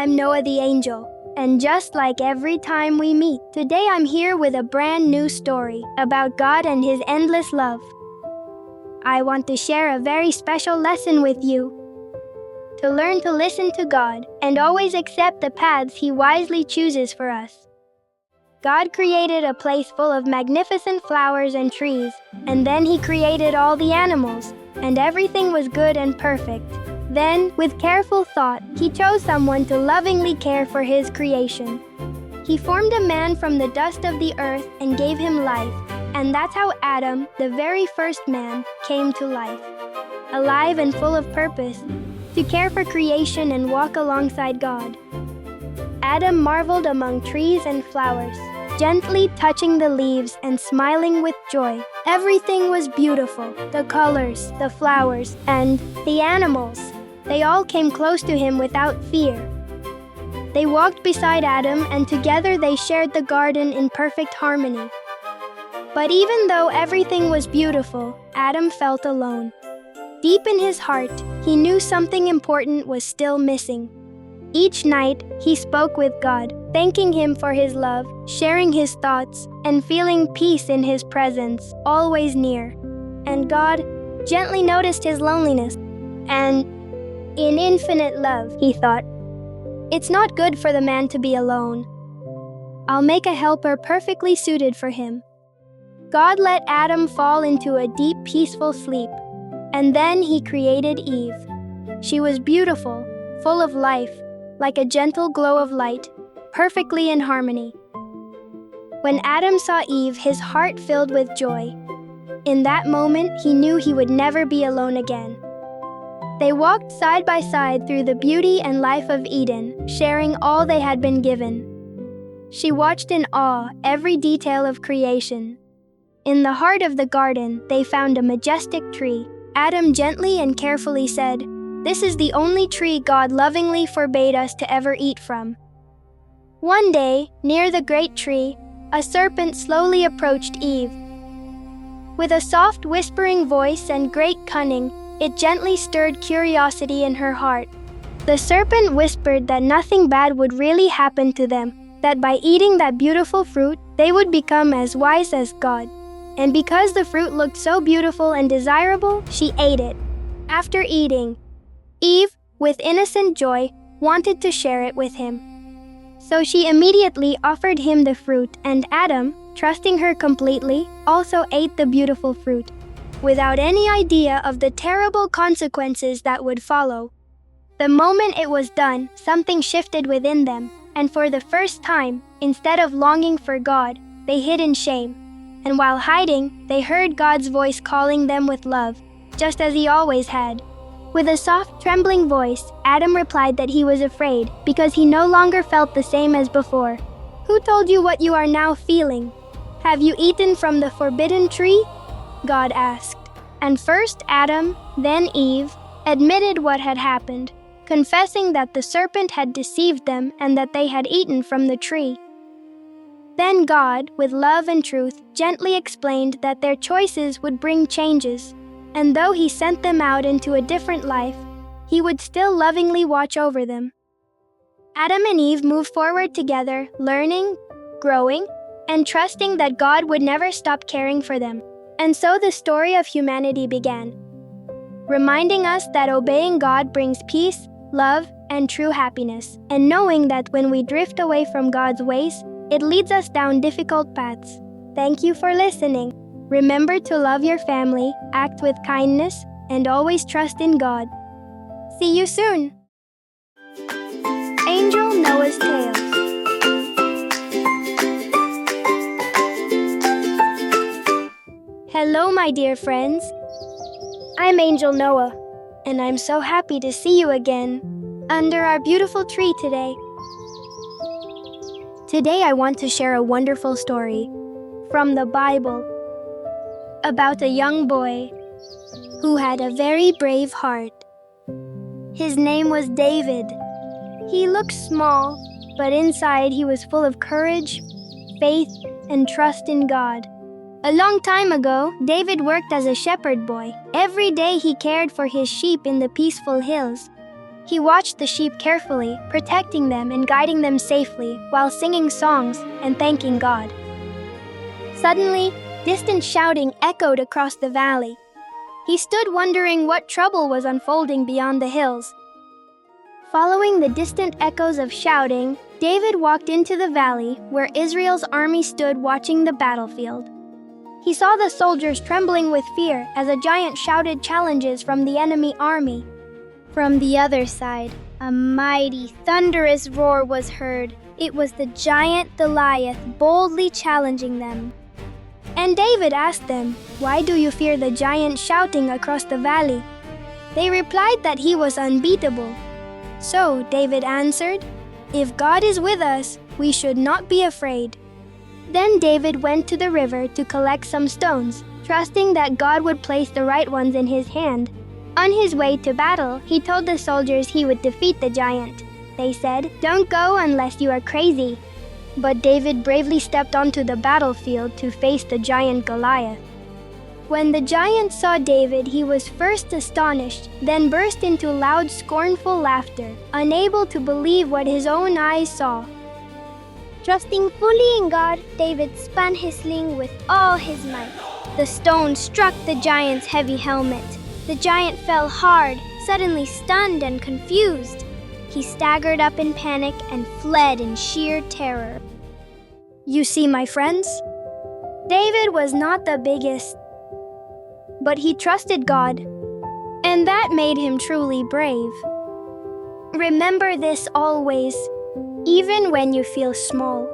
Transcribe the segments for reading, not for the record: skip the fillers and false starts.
I'm Noah the Angel, and just like every time we meet, today I'm here with a brand new story about God and His endless love. I want to share a very special lesson with you. To learn to listen to God and always accept the paths He wisely chooses for us. God created a place full of magnificent flowers and trees, and then He created all the animals, and everything was good and perfect. Then, with careful thought, He chose someone to lovingly care for His creation. He formed a man from the dust of the earth and gave him life, and that's how Adam, the very first man, came to life. Alive and full of purpose, to care for creation and walk alongside God. Adam marveled among trees and flowers, gently touching the leaves and smiling with joy. Everything was beautiful, the colors, the flowers, and the animals. They all came close to him without fear. They walked beside Adam, and together they shared the garden in perfect harmony. But even though everything was beautiful, Adam felt alone. Deep in his heart, he knew something important was still missing. Each night, he spoke with God, thanking Him for His love, sharing his thoughts, and feeling peace in His presence, always near. And God gently noticed his loneliness. And in infinite love, He thought, "It's not good for the man to be alone. I'll make a helper perfectly suited for him." God let Adam fall into a deep, peaceful sleep. And then He created Eve. She was beautiful, full of life, like a gentle glow of light, perfectly in harmony. When Adam saw Eve, his heart filled with joy. In that moment, he knew he would never be alone again. They walked side by side through the beauty and life of Eden, sharing all they had been given. She watched in awe every detail of creation. In the heart of the garden, they found a majestic tree. Adam gently and carefully said, "This is the only tree God lovingly forbade us to ever eat from." One day, near the great tree, a serpent slowly approached Eve. With a soft whispering voice and great cunning, it gently stirred curiosity in her heart. The serpent whispered that nothing bad would really happen to them, that by eating that beautiful fruit, they would become as wise as God. And because the fruit looked so beautiful and desirable, she ate it. After eating, Eve, with innocent joy, wanted to share it with him. So she immediately offered him the fruit, and Adam, trusting her completely, also ate the beautiful fruit, without any idea of the terrible consequences that would follow. The moment it was done, something shifted within them, and for the first time, instead of longing for God, they hid in shame. And while hiding, they heard God's voice calling them with love, just as He always had. With a soft, trembling voice, Adam replied that he was afraid because he no longer felt the same as before. "Who told you what you are now feeling? Have you eaten from the forbidden tree?" God asked. And first Adam, then Eve, admitted what had happened, confessing that the serpent had deceived them and that they had eaten from the tree. Then God, with love and truth, gently explained that their choices would bring changes, and though He sent them out into a different life, He would still lovingly watch over them. Adam and Eve moved forward together, learning, growing, and trusting that God would never stop caring for them. And so the story of humanity began, reminding us that obeying God brings peace, love, and true happiness, and knowing that when we drift away from God's ways, it leads us down difficult paths. Thank you for listening. Remember to love your family, act with kindness, and always trust in God. See you soon! Angel Noah's Tales. Hello, my dear friends. I'm Angel Noah, and I'm so happy to see you again under our beautiful tree today. Today I want to share a wonderful story from the Bible about a young boy who had a very brave heart. His name was David. He looked small, but inside he was full of courage, faith, and trust in God. A long time ago, David worked as a shepherd boy. Every day he cared for his sheep in the peaceful hills. He watched the sheep carefully, protecting them and guiding them safely while singing songs and thanking God. Suddenly, distant shouting echoed across the valley. He stood wondering what trouble was unfolding beyond the hills. Following the distant echoes of shouting, David walked into the valley where Israel's army stood watching the battlefield. He saw the soldiers trembling with fear as a giant shouted challenges from the enemy army. From the other side, a mighty, thunderous roar was heard. It was the giant Goliath boldly challenging them. And David asked them, "Why do you fear the giant shouting across the valley?" They replied that he was unbeatable. So David answered, "If God is with us, we should not be afraid." Then David went to the river to collect some stones, trusting that God would place the right ones in his hand. On his way to battle, he told the soldiers he would defeat the giant. They said, "Don't go unless you are crazy." But David bravely stepped onto the battlefield to face the giant Goliath. When the giant saw David, he was first astonished, then burst into loud, scornful laughter, unable to believe what his own eyes saw. Trusting fully in God, David spun his sling with all his might. The stone struck the giant's heavy helmet. The giant fell hard, suddenly stunned and confused. He staggered up in panic and fled in sheer terror. You see, my friends, David was not the biggest, but he trusted God, and that made him truly brave. Remember this always, even when you feel small,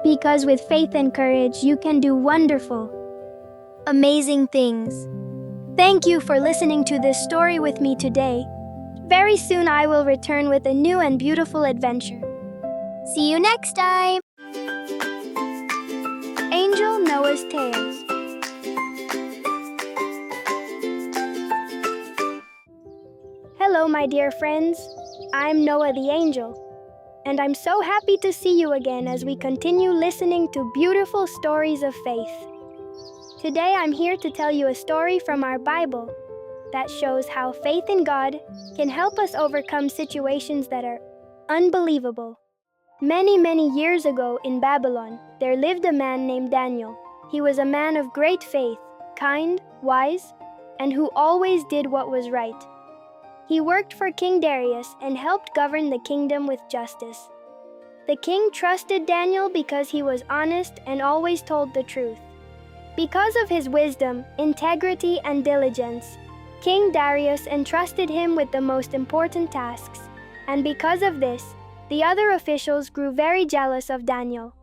because with faith and courage, you can do wonderful, amazing things. Thank you for listening to this story with me today. Very soon I will return with a new and beautiful adventure. See you next time! Angel Noah's Tales. Hello, my dear friends. I'm Noah the Angel, and I'm so happy to see you again as we continue listening to beautiful stories of faith. Today I'm here to tell you a story from our Bible that shows how faith in God can help us overcome situations that are unbelievable. Many years ago in Babylon, there lived a man named Daniel. He was a man of great faith, kind, wise, and who always did what was right. He worked for King Darius and helped govern the kingdom with justice. The king trusted Daniel because he was honest and always told the truth. Because of his wisdom, integrity, and diligence, King Darius entrusted him with the most important tasks, and because of this, the other officials grew very jealous of Daniel.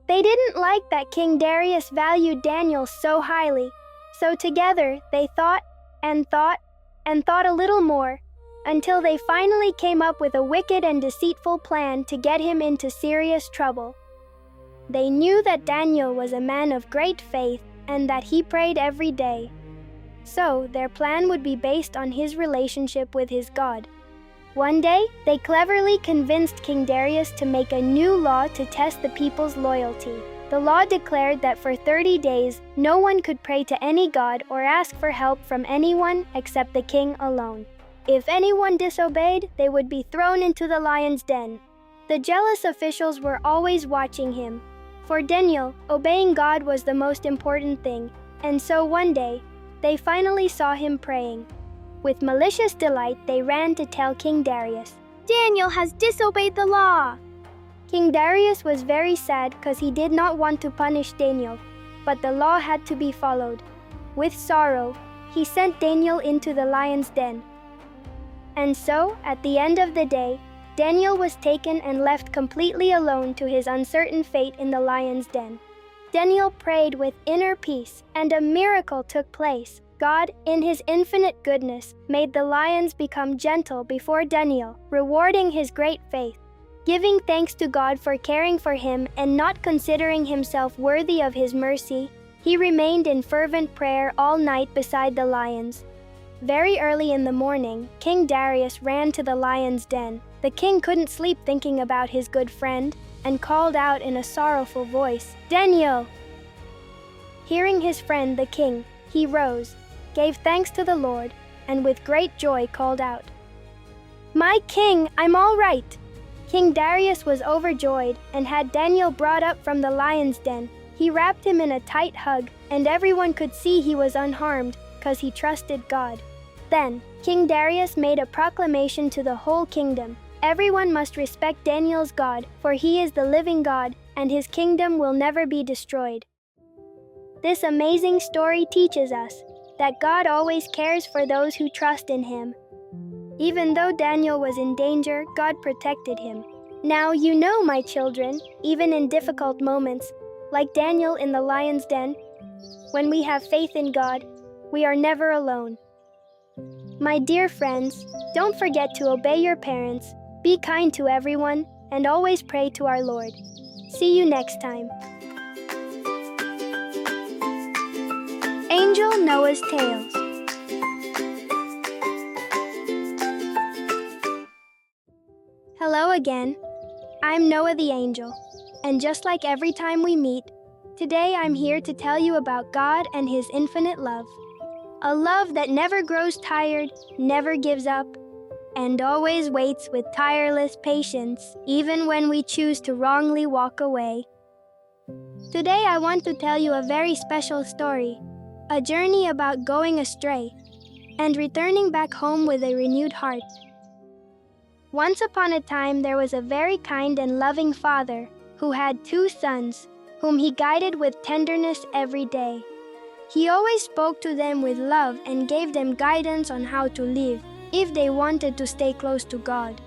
They didn't like that King Darius valued Daniel so highly, so together they thought a little more, until they finally came up with a wicked and deceitful plan to get him into serious trouble. They knew that Daniel was a man of great faith and that he prayed every day. So their plan would be based on his relationship with his God. One day, they cleverly convinced King Darius to make a new law to test the people's loyalty. The law declared that for 30 days, no one could pray to any god or ask for help from anyone except the king alone. If anyone disobeyed, they would be thrown into the lion's den. The jealous officials were always watching him. For Daniel, obeying God was the most important thing, and so one day, they finally saw him praying. With malicious delight, they ran to tell King Darius, "Daniel has disobeyed the law." King Darius was very sad because he did not want to punish Daniel, but the law had to be followed. With sorrow, he sent Daniel into the lion's den. And so, at the end of the day, Daniel was taken and left completely alone to his uncertain fate in the lion's den. Daniel prayed with inner peace, and a miracle took place. God, in his infinite goodness, made the lions become gentle before Daniel, rewarding his great faith. Giving thanks to God for caring for him and not considering himself worthy of his mercy, he remained in fervent prayer all night beside the lions. Very early in the morning, King Darius ran to the lion's den. The king couldn't sleep thinking about his good friend and called out in a sorrowful voice, "Daniel!" Hearing his friend, the king, he rose, gave thanks to the Lord, and with great joy called out, My king, I'm all right. King Darius was overjoyed and had Daniel brought up from the lion's den. He wrapped him in a tight hug, and everyone could see he was unharmed because he trusted God. Then, King Darius made a proclamation to the whole kingdom. Everyone must respect Daniel's God, for he is the living God, and his kingdom will never be destroyed. This amazing story teaches us that God always cares for those who trust in him. Even though Daniel was in danger, God protected him. Now you know, my children, even in difficult moments, like Daniel in the lion's den, when we have faith in God, we are never alone. My dear friends, don't forget to obey your parents, be kind to everyone, and always pray to our Lord. See you next time. Angel Noah's Tales. Hello again. I'm Noah the Angel, and just like every time we meet, today I'm here to tell you about God and his infinite love. A love that never grows tired, never gives up, and always waits with tireless patience, even when we choose to wrongly walk away. Today I want to tell you a very special story, a journey about going astray and returning back home with a renewed heart. Once upon a time, there was a very kind and loving father who had 2 sons, whom he guided with tenderness every day. He always spoke to them with love and gave them guidance on how to live if they wanted to stay close to God.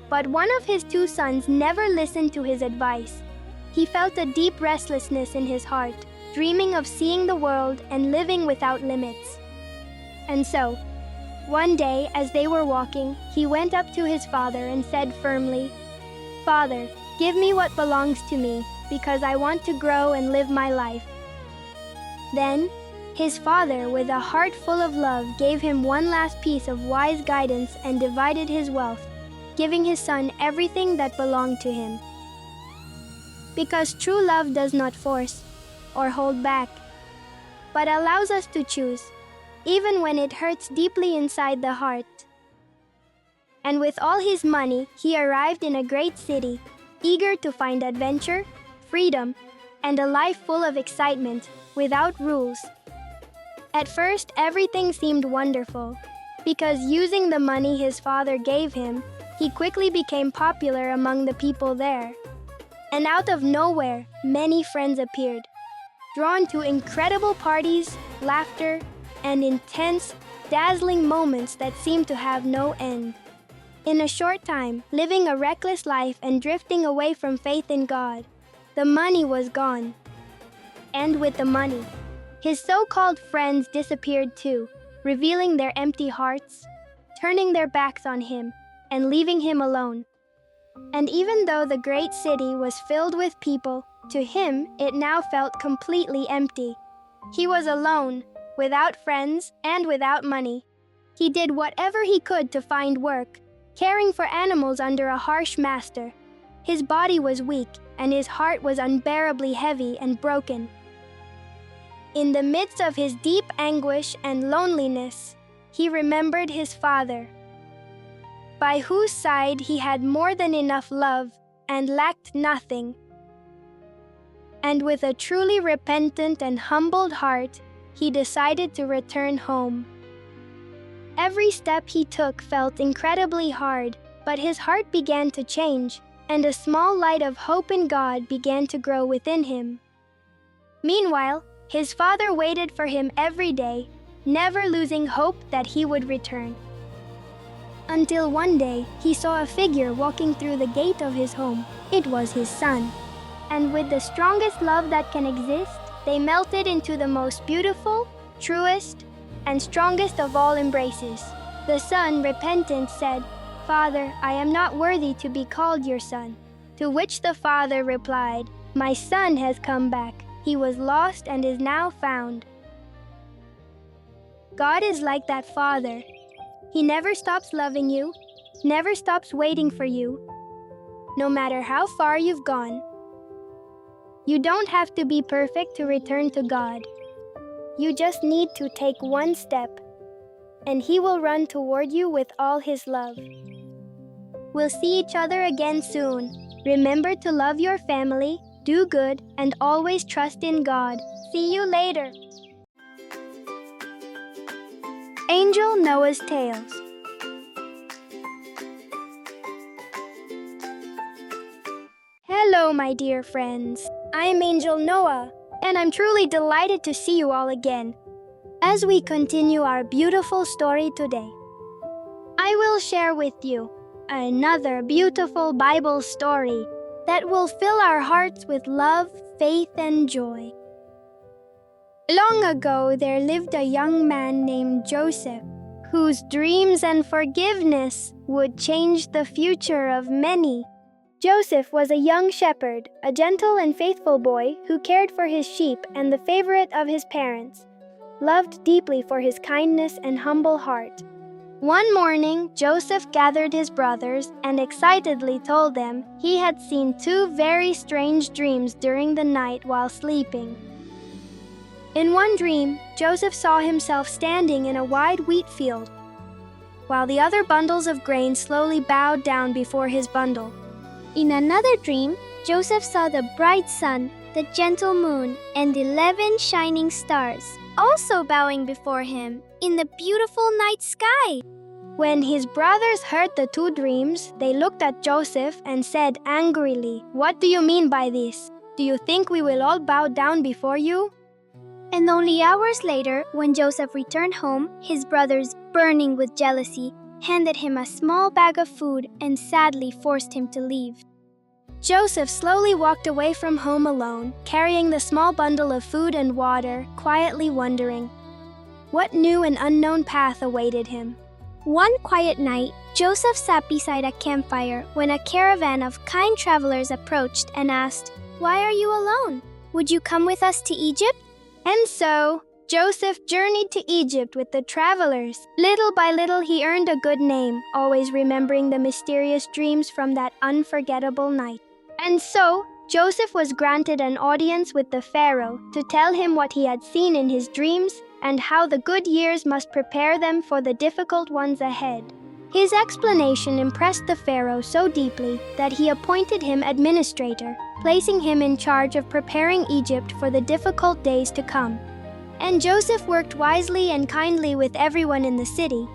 But one of his 2 sons never listened to his advice. He felt a deep restlessness in his heart, dreaming of seeing the world and living without limits. And so, one day, as they were walking, he went up to his father and said firmly, "Father, give me what belongs to me, because I want to grow and live my life." Then, his father, with a heart full of love, gave him one last piece of wise guidance and divided his wealth, giving his son everything that belonged to him. Because true love does not force or hold back, but allows us to choose, even when it hurts deeply inside the heart. And with all his money, he arrived in a great city, eager to find adventure, freedom, and a life full of excitement, without rules. At first, everything seemed wonderful, because using the money his father gave him, he quickly became popular among the people there. And out of nowhere, many friends appeared, drawn to incredible parties, laughter, and intense, dazzling moments that seemed to have no end. In a short time, living a reckless life and drifting away from faith in God, the money was gone. And with the money, his so-called friends disappeared too, revealing their empty hearts, turning their backs on him, and leaving him alone. And even though the great city was filled with people, to him it now felt completely empty. He was alone, without friends, and without money. He did whatever he could to find work, caring for animals under a harsh master. His body was weak, and his heart was unbearably heavy and broken. In the midst of his deep anguish and loneliness, he remembered his father, by whose side he had more than enough love and lacked nothing. And with a truly repentant and humbled heart, he decided to return home. Every step he took felt incredibly hard, but his heart began to change, and a small light of hope in God began to grow within him. Meanwhile, his father waited for him every day, never losing hope that he would return. Until one day, he saw a figure walking through the gate of his home. It was his son. And with the strongest love that can exist, they melted into the most beautiful, truest, and strongest of all embraces. The son, repentant, said, "Father, I am not worthy to be called your son." To which the father replied, "My son has come back. He was lost and is now found." God is like that father. He never stops loving you, never stops waiting for you, no matter how far you've gone. You don't have to be perfect to return to God. You just need to take one step. and he will run toward you with all his love. We'll see each other again soon. Remember to love your family, do good, and always trust in God. See you later. Angel Noah's Tales. Hello, my dear friends. I'm Angel Noah, and I'm truly delighted to see you all again. As we continue our beautiful story today, I will share with you another beautiful Bible story that will fill our hearts with love, faith, and joy. Long ago, there lived a young man named Joseph, whose dreams and forgiveness would change the future of many. Joseph was a young shepherd, a gentle and faithful boy who cared for his sheep and the favorite of his parents, loved deeply for his kindness and humble heart. One morning, Joseph gathered his brothers and excitedly told them he had seen two very strange dreams during the night while sleeping. In one dream, Joseph saw himself standing in a wide wheat field, while the other bundles of grain slowly bowed down before his bundle. In another dream, Joseph saw the bright sun, the gentle moon, and 11 shining stars, also bowing before him in the beautiful night sky. When his brothers heard the two dreams, they looked at Joseph and said angrily, "What do you mean by this? Do you think we will all bow down before you?" And only hours later, when Joseph returned home, his brothers, burning with jealousy, handed him a small bag of food and sadly forced him to leave. Joseph slowly walked away from home alone, carrying the small bundle of food and water, quietly wondering what new and unknown path awaited him. One quiet night, Joseph sat beside a campfire when a caravan of kind travelers approached and asked, "Why are you alone? Would you come with us to Egypt?" And so, Joseph journeyed to Egypt with the travelers. Little by little, he earned a good name, always remembering the mysterious dreams from that unforgettable night. And so, Joseph was granted an audience with the Pharaoh to tell him what he had seen in his dreams and how the good years must prepare them for the difficult ones ahead. His explanation impressed the Pharaoh so deeply that he appointed him administrator, placing him in charge of preparing Egypt for the difficult days to come. And Joseph worked wisely and kindly with everyone in the city,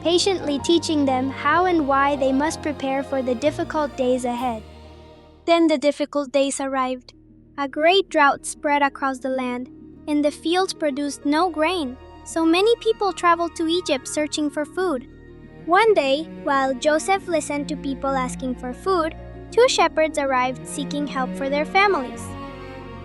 patiently teaching them how and why they must prepare for the difficult days ahead. Then the difficult days arrived. A great drought spread across the land, and the fields produced no grain, so many people traveled to Egypt searching for food. One day, while Joseph listened to people asking for food, two shepherds arrived seeking help for their families.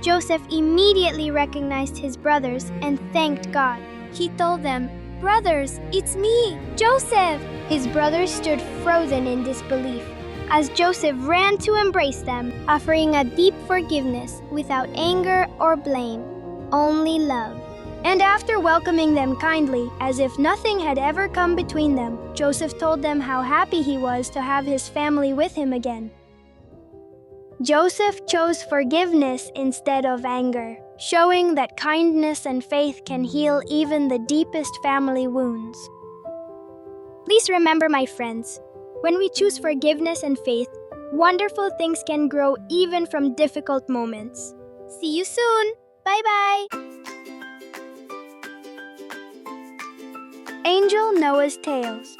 Joseph immediately recognized his brothers and thanked God. He told them, "Brothers, it's me, Joseph!" His brothers stood frozen in disbelief as Joseph ran to embrace them, offering a deep forgiveness without anger or blame, only love. And after welcoming them kindly, as if nothing had ever come between them, Joseph told them how happy he was to have his family with him again. Joseph chose forgiveness instead of anger, showing that kindness and faith can heal even the deepest family wounds. Please remember, my friends, when we choose forgiveness and faith, wonderful things can grow even from difficult moments. See you soon! Bye-bye! Angel Noah's Tales.